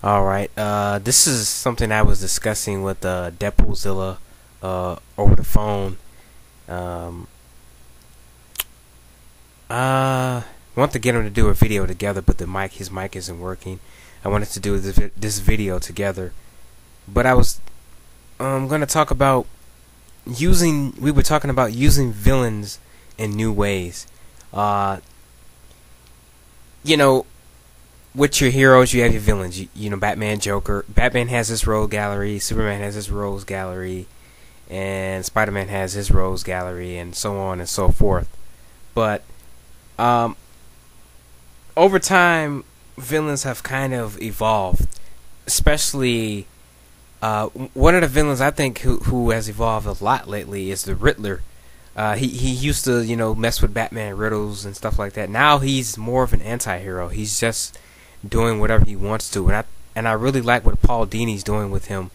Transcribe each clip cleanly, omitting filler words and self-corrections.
All right. This is something I was discussing with Deadpoolzilla over the phone. Um, want to get him to do a video together, but his mic isn't working. I wanted to do this video together, but I was going to talk about using. We were talking about using villains in new ways. Uh, you know, with your heroes, you have your villains. You know, Batman, Joker. Batman has his rogue gallery. Superman has his rogues gallery, and Spider-Man has his rogues gallery, and so on and so forth. But um, over time, villains have kind of evolved. Especially, one of the villains I think who has evolved a lot lately is the Riddler. He used to mess with Batman riddles and stuff like that. Now he's more of an anti-hero. He's just doing whatever he wants to, and I really like what Paul Dini's doing with him,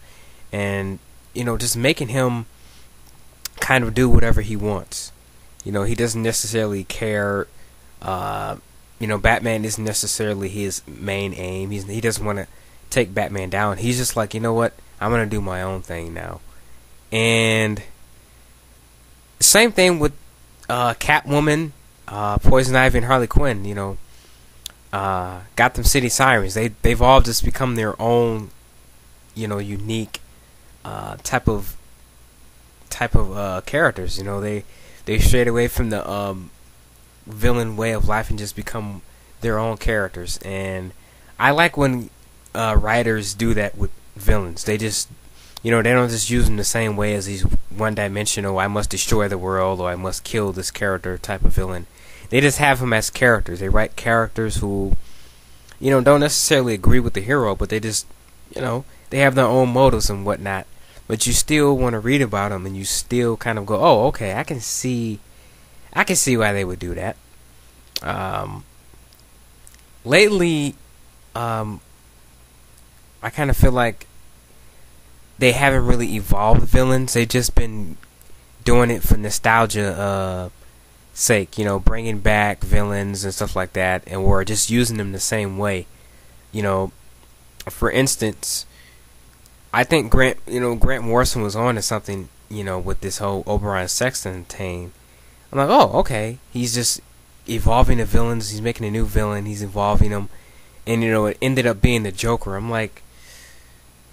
and just making him kind of do whatever he wants. He doesn't necessarily care. Batman isn't necessarily his main aim. He doesn't want to take Batman down. He's just like, you know what? I'm gonna do my own thing now. And same thing with Catwoman, Poison Ivy, and Harley Quinn. Gotham City Sirens. They've all just become their own, unique type of characters. They strayed away from the villain way of life and just become their own characters. And I like when writers do that with villains. They just they don't just use them the same way as these one-dimensional, I must destroy the world or I must kill this character type of villain. They just have them as characters. They write characters who, don't necessarily agree with the hero, but they just, they have their own motives and whatnot. But you still want to read about them, and you still kind of go, oh, okay, I can see why they would do that. Lately, I kind of feel like they haven't really evolved villains. They've just been doing it for nostalgia sake, bringing back villains and stuff like that, and we're just using them the same way. For instance, I think Grant Morrison was on to something, with this whole Oberon Sexton thing. I'm like, oh, okay, he's just evolving the villains. He's making a new villain. He's evolving them, and it ended up being the Joker.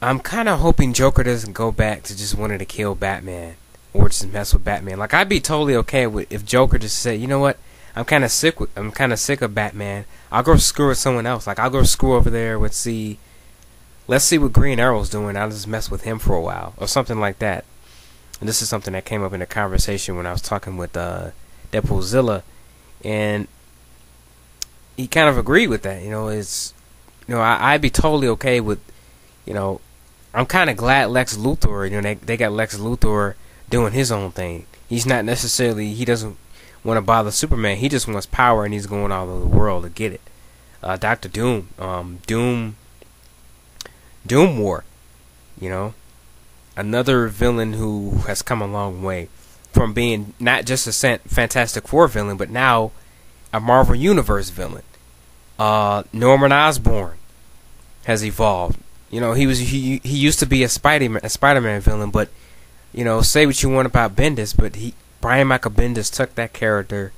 I'm kind of hoping Joker doesn't go back to just wanting to kill Batman or just mess with Batman. Like, I'd be totally okay with if Joker just said, you know what, I'm kind of sick of Batman. I'll go screw with someone else. Like, I'll go screw over there with let's see what Green Arrow's doing. I'll just mess with him for a while or something like that. And this is something that came up in a conversation when I was talking with Deadpoolzilla, and he kind of agreed with that. I'd be totally okay with, I'm kind of glad Lex Luthor, they got Lex Luthor doing his own thing. He doesn't want to bother Superman. He just wants power, and he's going all over the world to get it. Doctor Doom, Doom War, another villain who has come a long way from being not just a Fantastic Four villain, but now a Marvel Universe villain. Norman Osborn has evolved. He used to be a Spider-Man villain, but say what you want about Bendis, but Brian Michael Bendis took that character,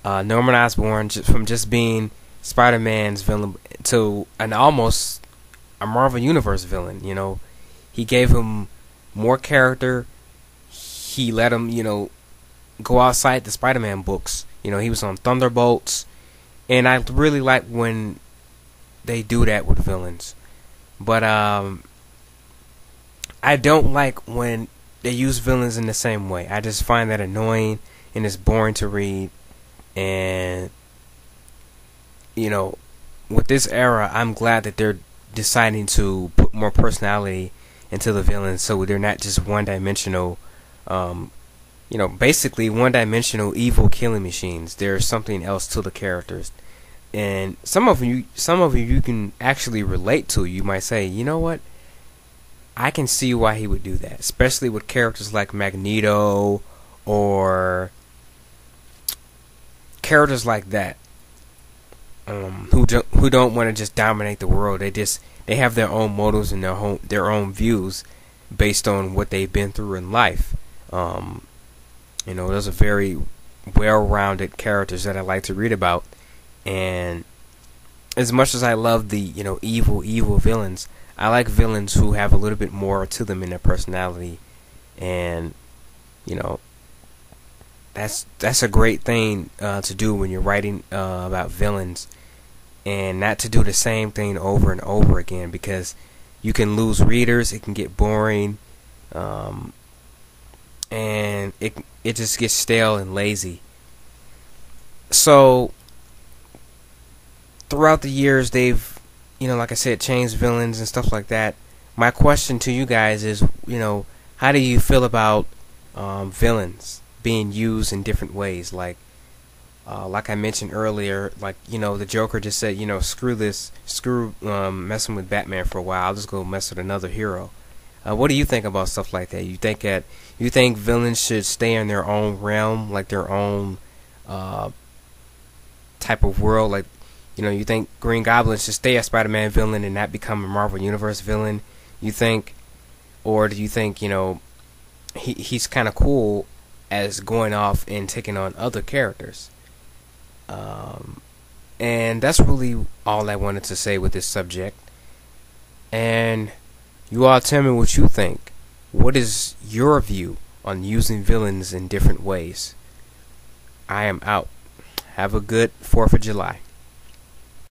Norman Osborn, from just being Spider-Man's villain to almost a Marvel Universe villain. He gave him more character. He let him, go outside the Spider-Man books. He was on Thunderbolts, and I really like when they do that with villains. But I don't like when they use villains in the same way. I just find that annoying, and it's boring to read. And with this era, I'm glad that they're deciding to put more personality into the villains, so they're not just one-dimensional. Basically one-dimensional evil killing machines. There's something else to the characters. And some of you can actually relate to. You might say, you know what? I can see why he would do that, especially with characters like Magneto or characters like that. who don't want to just dominate the world. They have their own motives and their own views based on what they've been through in life. Those are very well-rounded characters that I like to read about. And as much as I love the evil villains, I like villains who have a little bit more to them in their personality. And that's a great thing to do when you're writing about villains, and not to do the same thing over and over again, because you can lose readers. It can get boring, and it just gets stale and lazy. So throughout the years, they've like I said, changed villains and stuff like that. My question to you guys is, how do you feel about villains being used in different ways? Like I mentioned earlier, the Joker just said, screw messing with Batman for a while. I'll just go mess with another hero. What do you think about stuff like that? You think villains should stay in their own realm, like their own type of world? Like, you think Green Goblin should stay a Spider-Man villain and not become a Marvel Universe villain? Or do you think he's kind of cool as going off and taking on other characters? And that's really all I wanted to say with this subject. And you all tell me what you think. What is your view on using villains in different ways? I am out. Have a good 4th of July.